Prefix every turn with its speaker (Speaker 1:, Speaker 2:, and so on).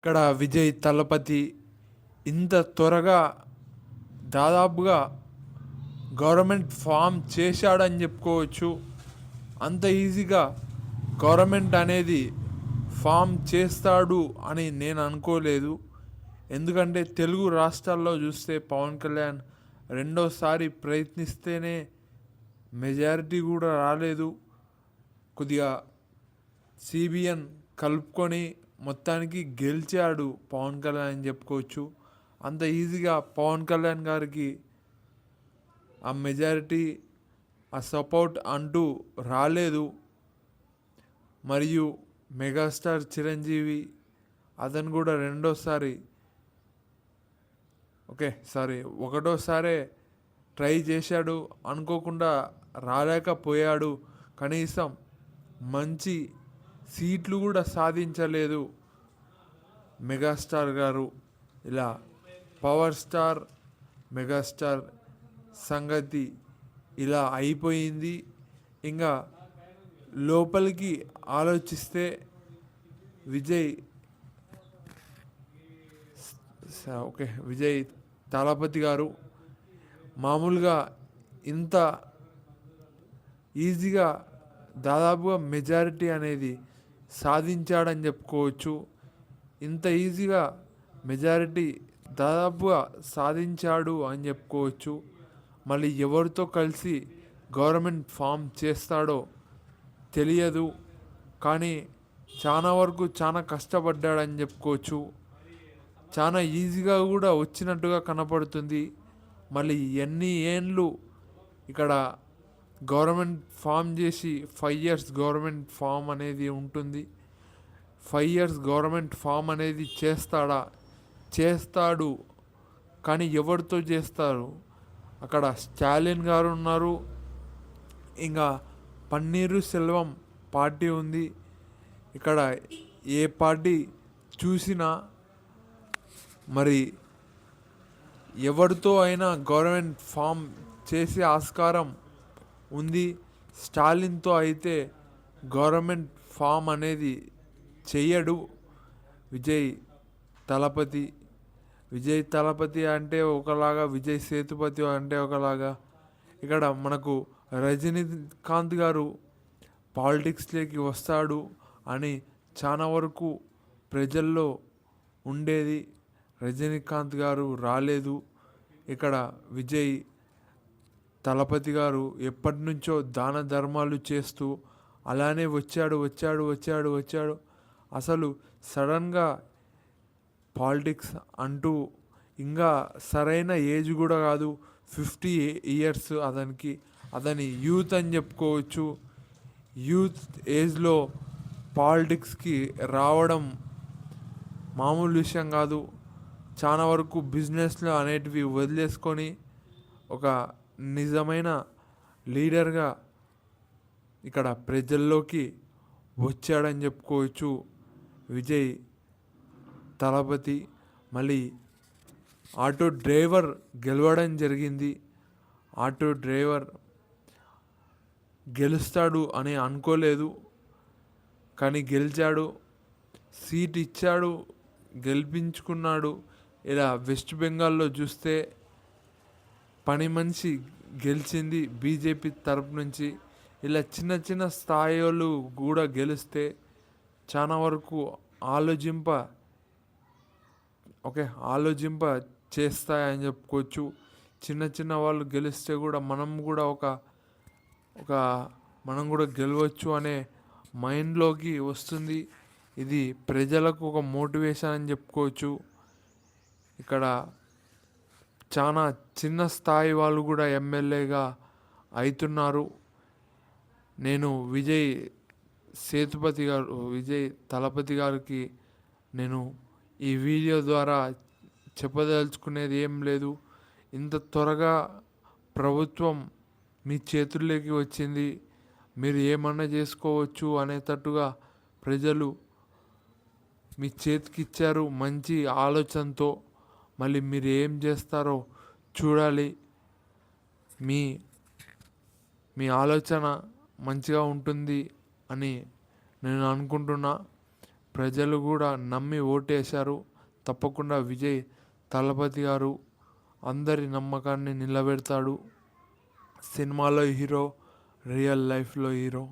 Speaker 1: ఇక్కడ విజయ్ తలపతి ఇంత త్వరగా దాదాపుగా గవర్నమెంట్ ఫామ్ చేశాడని చెప్పుకోవచ్చు. అంత ఈజీగా గవర్నమెంట్ అనేది ఫామ్ చేస్తాడు అని నేను అనుకోలేదు. ఎందుకంటే తెలుగు రాష్ట్రాల్లో చూస్తే పవన్ కళ్యాణ్ రెండోసారి ప్రయత్నిస్తేనే మెజారిటీ కూడా రాలేదు. కొద్దిగా సిబిఎన్ కలుపుకొని మొత్తానికి గెలిచాడు పవన్ కళ్యాణ్ అని చెప్పుకోవచ్చు. అంత ఈజీగా పవన్ కళ్యాణ్ గారికి ఆ మెజారిటీ, ఆ సపోర్ట్ అంటూ రాలేదు. మరియు మెగాస్టార్ చిరంజీవి అతను కూడా ఒకటోసారే ట్రై చేశాడు, అనుకోకుండా రాలేకపోయాడు. కనీసం మంచి సీట్లు కూడా సాధించలేదు మెగాస్టార్ గారు. ఇలా పవర్ స్టార్ మెగాస్టార్ సంగతి ఇలా అయిపోయింది. ఇంకా లోపలికి ఆలోచిస్తే విజయ్ తలపతి గారు మామూలుగా ఇంత ఈజీగా దాదాపుగా మెజారిటీ అనేది సాధించాడని చెప్పుకోవచ్చు. ఇంత ఈజీగా మెజారిటీ దాదాపుగా సాధించాడు అని చెప్పుకోవచ్చు. మళ్ళీ ఎవరితో కలిసి గవర్నమెంట్ ఫామ్ చేస్తాడో తెలియదు, కానీ చాలా వరకు చాలా కష్టపడ్డాడని చెప్పుకోవచ్చు. చాలా ఈజీగా కూడా వచ్చినట్టుగా కనపడుతుంది. మళ్ళీ ఎన్ని ఏండ్లు ఇక్కడ గవర్నమెంట్ ఫామ్ చేసి 5 years గవర్నమెంట్ ఫామ్ అనేది ఉంటుంది. 5 years గవర్నమెంట్ ఫామ్ అనేది చేస్తాడు, కానీ ఎవరితో చేస్తారు? అక్కడ స్టాలిన్ గారు ఉన్నారు, ఇంకా పన్నీరు సెల్వం పార్టీ ఉంది. ఇక్కడ ఏ పార్టీ చూసినా మరి ఎవరితో అయినా గవర్నమెంట్ ఫామ్ చేసే ఆస్కారం ఉంది. స్టాలిన్తో అయితే గవర్నమెంట్ ఫామ్ అనేది చెయ్యడు విజయ్ తలపతి. విజయ్ తలపతి అంటే ఒకలాగా, విజయ్ సేతుపతి అంటే ఒకలాగా. ఇక్కడ మనకు రజనీకాంత్ గారు పాలిటిక్స్లోకి వస్తాడు అని చాలా వరకు ప్రజల్లో ఉండేది. రజనీకాంత్ గారు రాలేదు. ఇక్కడ విజయ్ తలపతి గారు ఎప్పటి నుంచో దాన ధర్మాలు చేస్తూ అలానే వచ్చాడు. అసలు సడన్గా పాలిటిక్స్ అంటూ, ఇంకా సరైన ఏజ్ కూడా కాదు, 50 years అతని యూత్ అని చెప్పుకోవచ్చు. యూత్ ఏజ్లో పాలిటిక్స్కి రావడం మామూలు విషయం కాదు. చాలా వరకు బిజినెస్లు అనేటివి వదిలేసుకొని ఒక నిజమైన లీడర్గా ఇక్కడ ప్రజల్లోకి వచ్చాడని చెప్పుకోవచ్చు విజయ్ తలపతి. మళ్ళీ ఆటో డ్రైవర్ గెలవడం జరిగింది. ఆటో డ్రైవర్ గెలుస్తాడు అని అనుకోలేదు, కానీ గెలిచాడు. సీట్ ఇచ్చాడు, గెలిపించుకున్నాడు. ఇలా వెస్ట్ బెంగాల్లో చూస్తే పని మనిషి గెలిచింది బీజేపీ తరపు నుంచి. ఇలా చిన్న చిన్న స్థాయిలు కూడా గెలిస్తే చాలా వరకు ఆలోచింప చేస్తాయని చెప్పుకోవచ్చు. చిన్న వాళ్ళు గెలిస్తే కూడా మనం కూడా గెలవచ్చు అనే మైండ్లోకి వస్తుంది. ఇది ప్రజలకు ఒక మోటివేషన్ అని చెప్పుకోవచ్చు. ఇక్కడ చాలా చిన్న స్థాయి వాళ్ళు కూడా ఎమ్మెల్యేగా అవుతున్నారు. నేను విజయ్ తలపతి గారికి నేను ఈ వీడియో ద్వారా చెప్పదలుచుకునేది ఏం లేదు. ఇంత త్వరగా ప్రభుత్వం మీ చేతుల్లోకి వచ్చింది, మీరు ఏమన్నా చేసుకోవచ్చు అనేటట్టుగా ప్రజలు మీ చేతికి ఇచ్చారు మంచి ఆలోచనతో. మళ్ళీ మీరు ఏం చేస్తారో చూడాలి. మీ ఆలోచన మంచిగా ఉంటుంది అని నేను అనుకుంటున్నా. ప్రజలు కూడా నమ్మి ఓటేశారు. తప్పకుండా విజయ్ తలపతి గారు అందరి నమ్మకాన్ని నిలబెడతాడు. సినిమాలో హీరో, రియల్ లైఫ్లో హీరో.